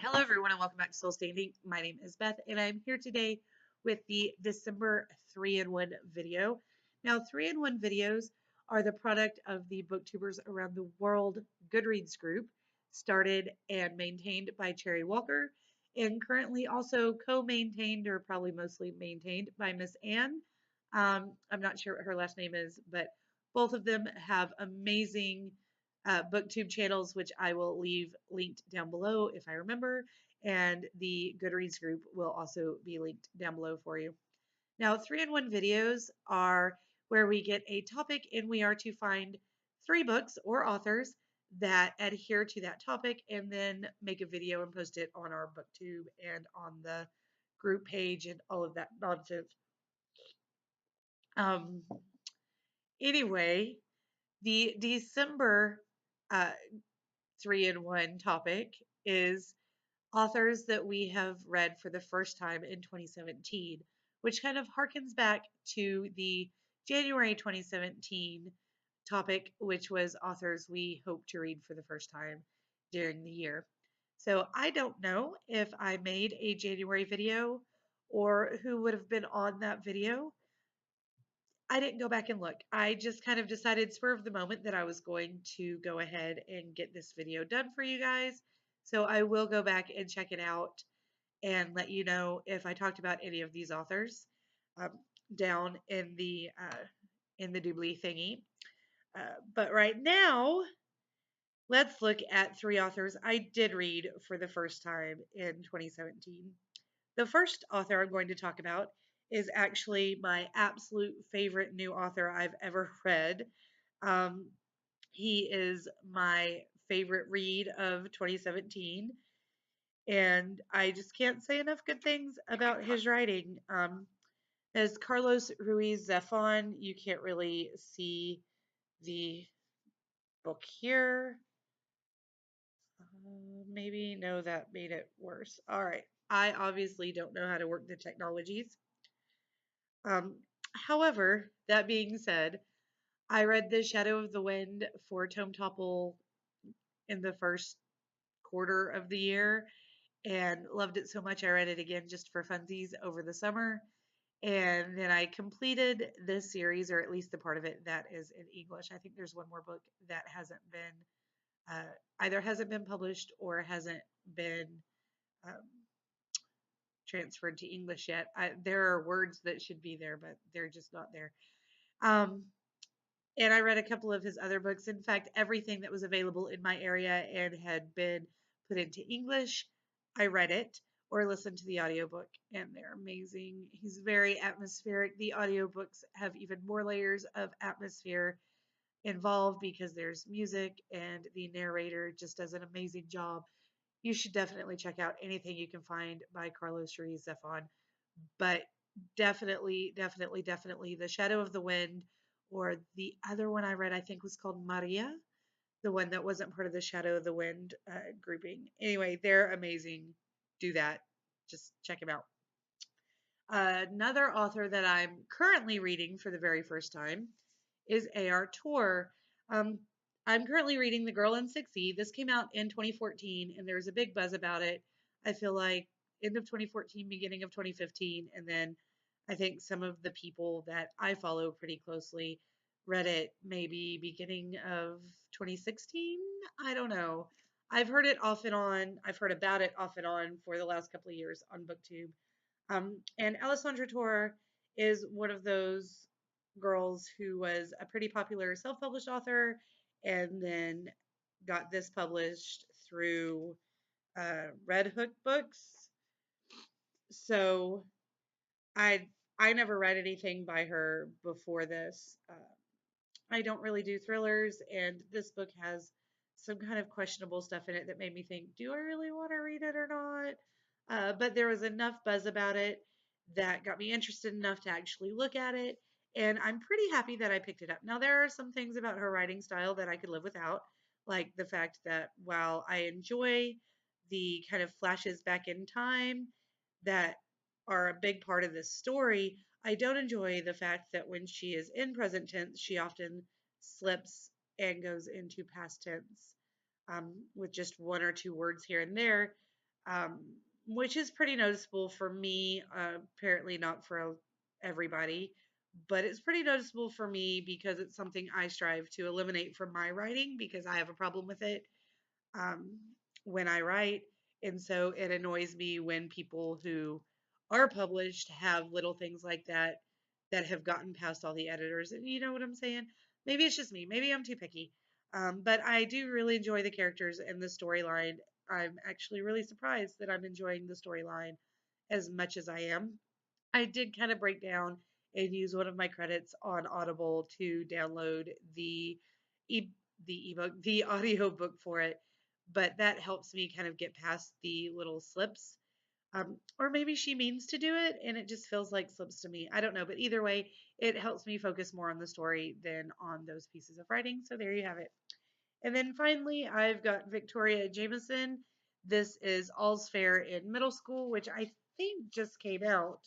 Hello, everyone, and welcome back to Soul Standing. My name is Beth, and I'm here today with the December 3-in-1 video. Now, 3-in-1 videos are the product of the booktubers around the world Goodreads group, started and maintained by Cherry Walker, and currently also co-maintained, or probably mostly maintained, by Miss Anne. I'm not sure what her last name is, but both of them have amazing booktube channels, which I will leave linked down below if I remember, and the Goodreads group will also be linked down below for you. Now, 3-in-1 videos are where we get a topic and we are to find 3 books or authors that adhere to that topic and then make a video and post it on our booktube and on the group page and all of that nonsense. Um, anyway, the December uh, 3-in-1 topic is authors that we have read for the first time in 2017, which kind of harkens back to the January 2017 topic, which was authors we hope to read for the first time during the year. So I don't know if I made a January video or who would have been on that video. I didn't go back and look. I just kind of decided spur of the moment that I was going to go ahead and get this video done for you guys. So I will go back and check it out and let you know if I talked about any of these authors um, down in the doobly thingy. But right now, let's look at 3 authors I did read for the first time in 2017. The first author I'm going to talk about is actually my absolute favorite new author I've ever read. Um, he is my favorite read of 2017, and I just can't say enough good things about his writing. As Carlos Ruiz Zafon, you can't really see the book here. Maybe, no, that made it worse. All right. I obviously don't know how to work the technologies. Um, However, that being said, I read The Shadow of the Wind for Tome Topple in the first quarter of the year and loved it so much I read it again just for funsies over the summer. And then I completed this series, or at least the part of it that is in English. I think there's one more book that hasn't been either hasn't been published or hasn't been um, transferred to English yet. There are words that should be there, but they're just not there. Um, and I read a couple of his other books. In fact, everything that was available in my area and had been put into English, I read it or listened to the audiobook, and they're amazing. He's very atmospheric. The audiobooks have even more layers of atmosphere involved because there's music, and the narrator just does an amazing job. You should definitely check out anything you can find by Carlos Ruiz Zafon. But definitely The Shadow of the Wind, or the other one I read, I think was called Maria, the one that wasn't part of the Shadow of the Wind grouping. Anyway, they're amazing. Do that. Just check them out. Another author that I'm currently reading for the very first time is A.R. Toure. Um, I'm currently reading The Girl in 6E. This came out in 2014, and there was a big buzz about it. I feel like end of 2014, beginning of 2015, and then I think some of the people that I follow pretty closely read it maybe beginning of 2016. I don't know. I've heard it off and on. I've heard about it off and on for the last couple of years on BookTube. And Alessandro Toure is one of those girls who was a pretty popular self-published author and then got this published through Red Hook Books. So I I never read anything by her before this. I don't really do thrillers, and this book has some kind of questionable stuff in it that made me think, do I really want to read it or not? But there was enough buzz about it that got me interested enough to actually look at it, and I'm pretty happy that I picked it up. Now, there are some things about her writing style that I could live without, like the fact that while I enjoy the kind of flashes back in time that are a big part of this story, I don't enjoy the fact that when she is in present tense, she often slips and goes into past tense with just one or two words here and there. um, which is pretty noticeable for me. Apparently, not for everybody, but it's pretty noticeable for me because it's something I strive to eliminate from my writing because I have a problem with it um, when I write. And so it annoys me when people who are published have little things like that that have gotten past all the editors. And you know what I'm saying? Maybe it's just me. Maybe I'm too picky. But I do really enjoy the characters and the storyline. I'm actually really surprised that I'm enjoying the storyline as much as I am. I did kind of break down and use one of my credits on Audible to download e the ebook, the audio book for it, but that helps me kind of get past the little slips. Or maybe she means to do it and it just feels like slips to me. I don't know, but either way, it helps me focus more on the story than on those pieces of writing. So there you have it. And then finally, I've got Victoria Jameson. This is All's Fair in Middle School, which I think just came out.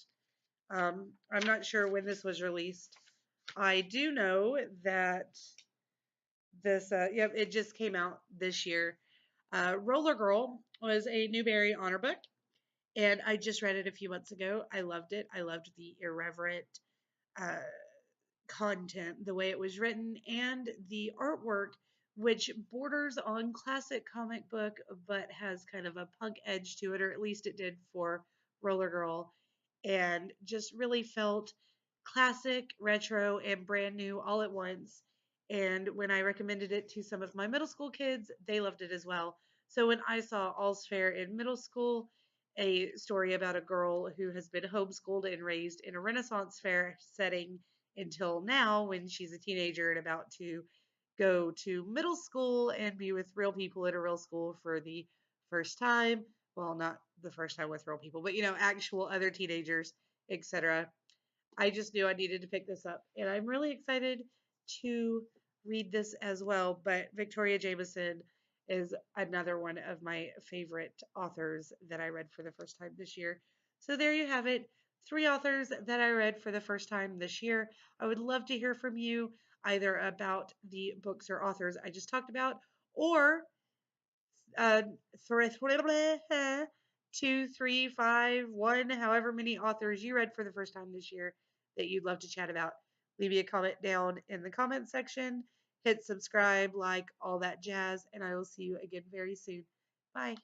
I'm not sure when this was released. I do know that yep, it just came out this year. Roller Girl was a Newbery Honor Book, and I just read it a few months ago. I loved it. I loved the irreverent uh, content, the way it was written, and the artwork, which borders on classic comic book, but has kind of a punk edge to it, or at least it did for Roller Girl, and just really felt classic, retro, and brand new all at once. And when I recommended it to some of my middle school kids, they loved it as well. So when I saw All's Fair in Middle School, a story about a girl who has been homeschooled and raised in a Renaissance fair setting until now when she's a teenager and about to go to middle school and be with real people at a real school for the first time. Well, not the first time with real people, but actual other teenagers, etc. I just knew I needed to pick this up, and I'm really excited to read this as well. But Victoria Jameson is another one of my favorite authors that I read for the first time this year. So there you have it. Three authors that I read for the first time this year. I would love to hear from you either about the books or authors I just talked about, or uh, for 2, 3, 5, 1, however many authors you read for the first time this year that you'd love to chat about. Leave me a comment down in the comment section. Hit subscribe, like, all that jazz, and I will see you again very soon. Bye.